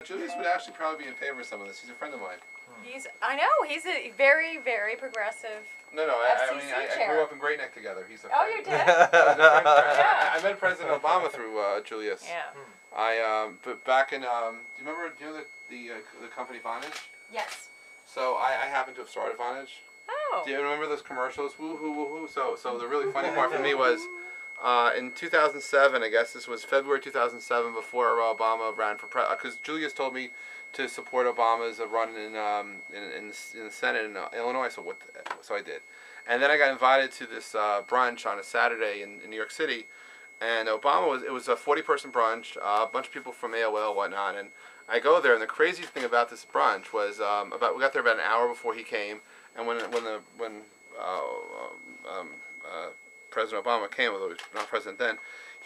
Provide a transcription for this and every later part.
Julius would actually probably be in favor of some of this. He's a friend of mine. I know, he's a very, very progressive. No, I grew up in Great Neck together. He's a friend. Oh, you did? I met President Obama through Julius. Yeah. But back in, do you remember the company Vonage? Yes. So I happen to have started Vonage. Oh. Do you remember those commercials? Woo-hoo, woo-hoo. So the really funny part for me was, in 2007, I guess this was February 2007, before Obama ran for president, because Julius told me to support Obama's run in the Senate in Illinois, so I did. And then I got invited to this brunch on a Saturday in New York City, and it was a 40-person brunch, a bunch of people from AOL and whatnot, and I go there, and the craziest thing about this brunch was we got there about an hour before he came, and when President Obama came, although he was not president then,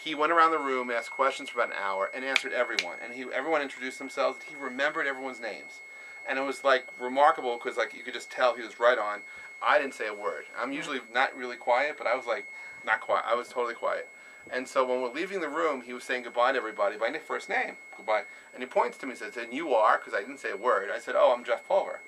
he went around the room, asked questions for about an hour, and answered everyone. And everyone introduced themselves. He remembered everyone's names, and it was like remarkable because like you could just tell he was right on. I didn't say a word. I'm usually not really quiet, but I was like not quiet. I was totally quiet. And so when we're leaving the room, he was saying goodbye to everybody by their first name, goodbye. And he points to me and says, "And you are?" Because I didn't say a word. I said, "Oh, I'm Jeff Pulver."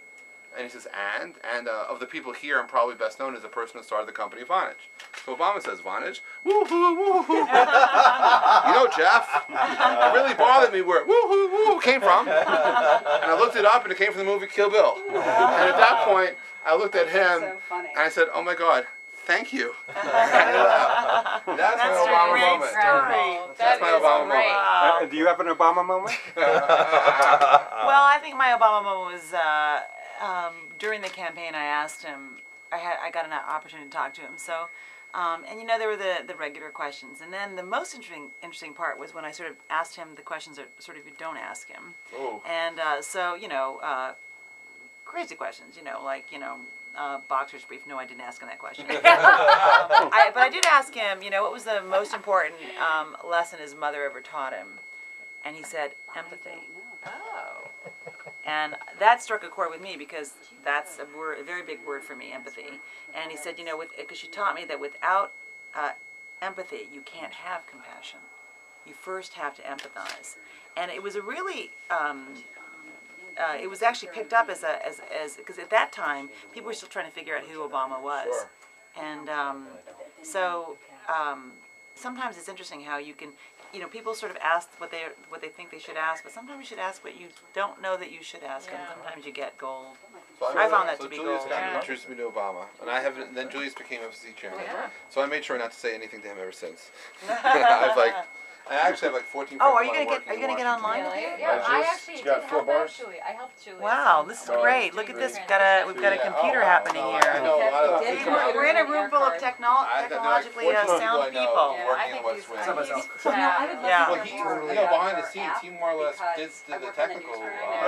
And he says, and of the people here, I'm probably best known as the person who started the company Vonage. So Obama says, Vonage? Woo-hoo, woo-hoo. You know, Jeff, it really bothered me where woo-hoo, woo came from. And I looked it up, and it came from the movie Kill Bill. And at that point, I looked at him, and I said, oh, my God, thank you. That's my Obama moment. That's my Obama moment. Do you have an Obama moment? Well, I think my Obama moment was during the campaign. I asked him. I got an opportunity to talk to him. So, and you know, there were the regular questions, and then the most interesting part was when I sort of asked him the questions that sort of you don't ask him. Ooh. And so you know, crazy questions. You know, like boxer's brief. No, I didn't ask him that question. But I did ask him. You know, what was the most important lesson his mother ever taught him? And he said empathy. Oh. And that struck a chord with me because that's a very big word for me, empathy. And he said, you know, because she taught me that without empathy, you can't have compassion. You first have to empathize. And it was a really, it was actually picked up as because at that time, people were still trying to figure out who Obama was. Sure. And sometimes it's interesting how you can, you know, people sort of ask what they think they should ask, but sometimes you should ask what you don't know that you should ask, and sometimes you get gold. So I found that to be Julius gold. introduced me to Obama, and then Julius became FCC chairman. Yeah. So I made sure not to say anything to him ever since. I actually have like 14 friends. Oh, are you gonna get online with you? Yeah, I actually did help Julie. I helped Julie. Wow, this is great. Look at this. We've got a computer happening I here. know a lot of We're in a room full of technologically sound people. Working in West Wing. Yeah. Well, he, behind the scenes, he more or less did the technical.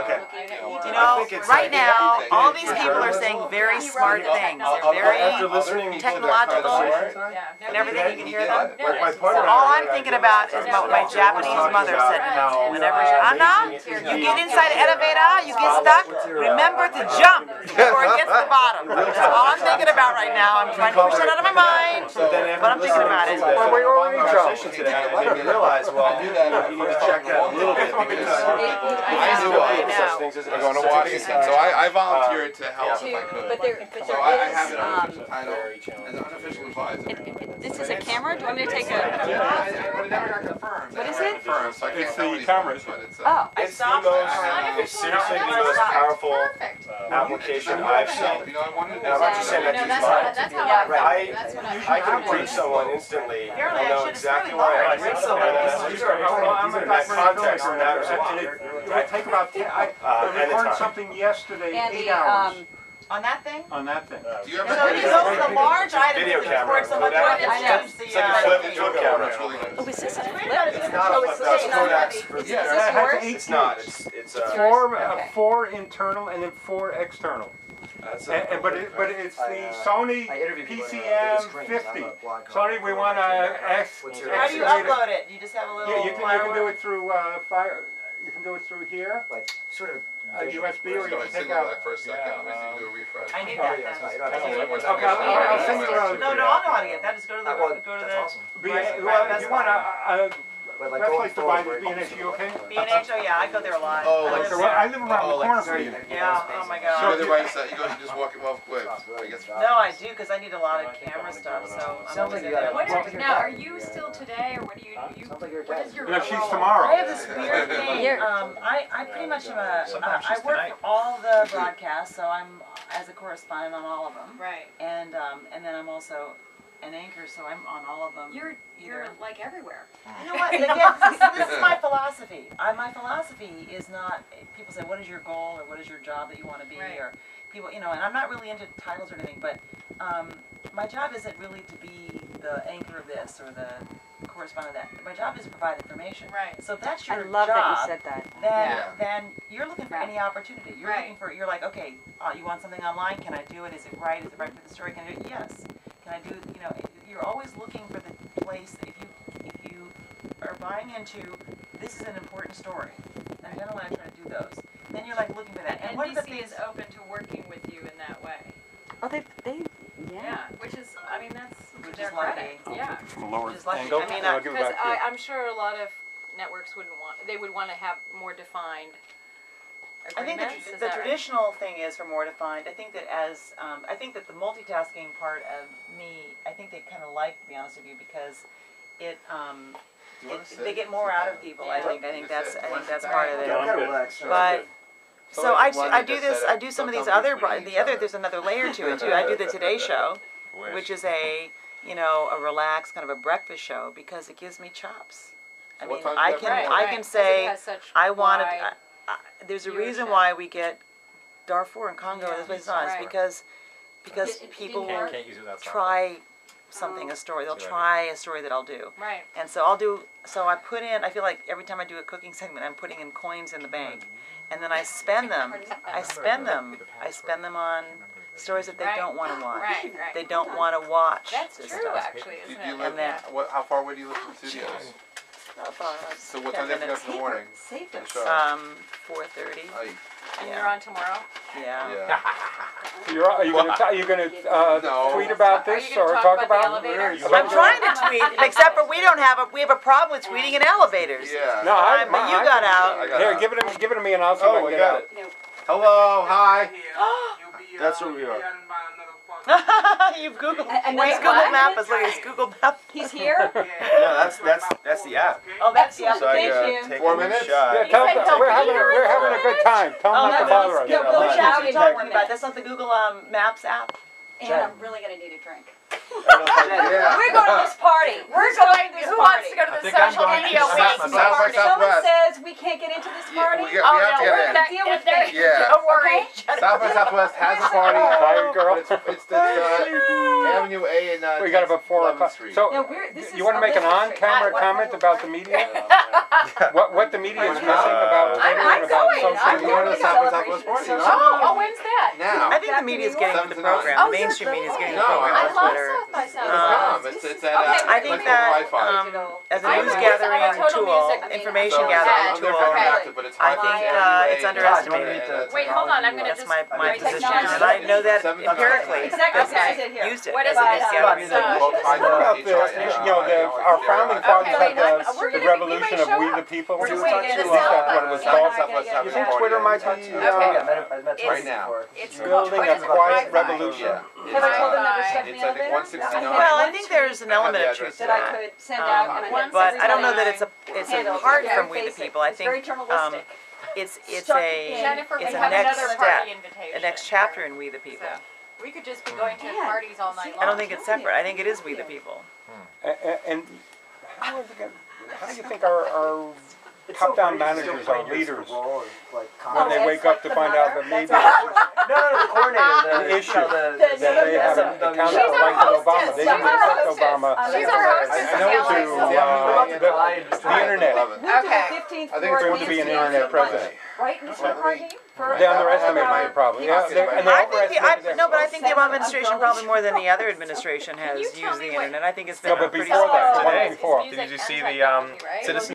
Okay. You know, right now, all these people are saying very smart things. They're very technological and everything. You can hear them. All I'm thinking about is what my Japanese mother said to me. Whenever Anna, you get inside the elevator, you get stuck, remember to jump before it gets to the bottom. That's all I'm thinking about right now. I'm trying to push that out of my mind, but I'm thinking about it. Well, we already jumped today. I didn't realize, well, you need to check that a little bit because I knew such things as going to Washington, so I volunteered to help if I could. So I have an unofficial title as an unofficial advisor. This is a camera? Do you want me to take a... But it never got confirmed. What is it? Confirmed, so I can't It's tell the what cameras. But it's, Oh, I It's the stopped. most, seriously, the most powerful application I've seen. You know, I wanted to Now, I'm not just saying that to that's smart. that's how I I, that's what I can reach someone instantly. I know exactly where I am. And that context matters a lot. It would take about 10. I recorded something yesterday, 8 hours On that thing? on that thing. Do you So ever you know the large items Video that camera. record so much more than just the It's like a flip camera. It's really good. Oh, is this a flip? It's not a flip, that's Kodak's version. Yeah, That has 8 It's not, gigs. it's Four internal and then 4 external. But it's the Sony PCM 50. Sony, we want to ask. How do you upload it? You just have a little Yeah, you can do it through fire. You can do it through here, like sort of USB, or you So I can take signal out. back for a second. Let me see if you do a refresh. I need that then. Okay, I'll send you around. No, I'll know how to get that. Just go to the That's awesome. Well, you want Best place to buy is B&H, you okay? B&H, oh yeah, I go there a lot. Oh, I like live I there. live around the corner from you. Yeah, oh my You god. go there by yourself. You just walk it. Well, wait. I guess. No, I do, because I need a lot of camera stuff, so I'm always in there. Now, are you still today, or what do you? What is your No, she's role? tomorrow. I have this weird thing. I pretty much am I work for all the broadcasts, so I'm as a correspondent on all of them. Right. And then I'm also an anchor, so I'm on all of them. You're like everywhere. You know what? Again, this is my philosophy. My philosophy is not. People say, "What is your goal?" or "What is your job that you want to be?" Right. or people, and I'm not really into titles or anything, but my job isn't really to be the anchor of this or the correspondent of that. My job is to provide information. Right. So if that's your I love job, that you said that. then you're looking for any opportunity. You're looking for. You're like, okay, you want something online? Can I do it? Is it right? Is it right for the story? Can I do it? Yes. Can I do? You're always looking for the place that if you are buying into, this is an important story. And generally, I try to do those. Then you're like looking for that. And what are the NBC things? is open to working with you in that way. Oh, they, Yeah, which is, I mean, that's Which their is lucky. credit. Yeah. From a lower Which is lucky. angle. I mean, I'll give it Because back to you. I'm sure a lot of networks wouldn't want, they would want to have more defined I think agreements. Is the that right? traditional thing is for more defined. I think that I think that the multitasking part of me, I think they kind of like, to be honest with you, because they get more out of people. I think that's part of it. But so I do this. I do some of these other. There's another layer to it too. I do the Today Show, which is a relaxed kind of a breakfast show because it gives me chops. I mean, I can say I want it. There's a reason why we get Darfur and Congo in this place on. It's because people will try something, a story. They'll try a story that I'll do. Right. And so I'll do. So I put in. I feel like every time I do a cooking segment, I'm putting in coins in the bank, and then I spend them. I spend them on stories that they don't want to watch. Right. They don't want to watch. That's this true, stuff. actually, isn't it? You live, how far away do you live from the studios? So what time do you have to go in the morning? For the show? 4:30. And you're on tomorrow? Yeah. So are you gonna tweet about this Are you gonna or talk talk about about? the elevator? I'm trying to tweet, except for we have a problem with tweeting in elevators. Yeah. No, But you got out. Here, give it to me, and I'll see if I can get out. Hello, hi. That's where we are. You've Googled. And Where's then Google what? Map? Look at Google Map. He's here? No, that's the app. Oh, that's the So I Thank gotta you. take 4 a minutes? shot. Yeah, tell them we're having a good time. Tell them not to bother us. Yeah, which app are you talking about? That's not the Google Maps app. And I'm really going to need a drink. Yeah. We're going to this party. We're going, who wants to go to the social media week South by party? Someone Southwest. says we can't get into this party. We have to get in. Deal with me. Yeah. Don't worry. South by Southwest has a party. Tired girl. It's Avenue A and We got about 4 o'clock. Street. So, No, this is you want to make an on-camera comment about the media? What the media is missing about Twitter and about social I'm You want media? to South by Southwest party? Oh, when's that? Now. I think the media's getting with the program. The mainstream media's getting the No, program I on love Twitter. South by Southwest. It's at I think that as a news gathering tool, information gathering tool, I think it's underestimated. Wait, hold on. I'm going to That's just my write position, technology. and I know that empirically because I used it What as is a it? news gathering tool. Our founding fathers Okay, had we're the gonna be- revolution we of may We show the People. We're At just least waiting. that's what it was called. You think Twitter might be right now? It's building a quiet revolution? Have I told them never step in It's the I think elevator? 169. Well, I think there's an element of truth to That I that. could send out and I had But I don't know that everybody it's handled. apart Very from We the basic. People. I It's very think journalistic. it's Stuck a in. Jennifer, we it's a have next another step, party invitation. a next chapter in We the People. So, we could just be going to Man, parties all night see, long. I don't think it's separate. I think it is We the People. And how do you think our top-down managers, our leaders, when they wake up to find out that maybe The coordinator, the issue that the- they haven't accounted for like Obama, they didn't accept Obama. She's our hostess. I know the internet. Okay. Fifteenth I think it's floor going to be an internet president. Right, Mr. McCarthy? They underestimated me probably. Yeah, and they overestimated No, but I think the Obama administration probably more than the other administration has you used tell the me what- internet. I think it's been No, but pretty before that, smart. the one before. Music Did you and see the technology, right? Citizen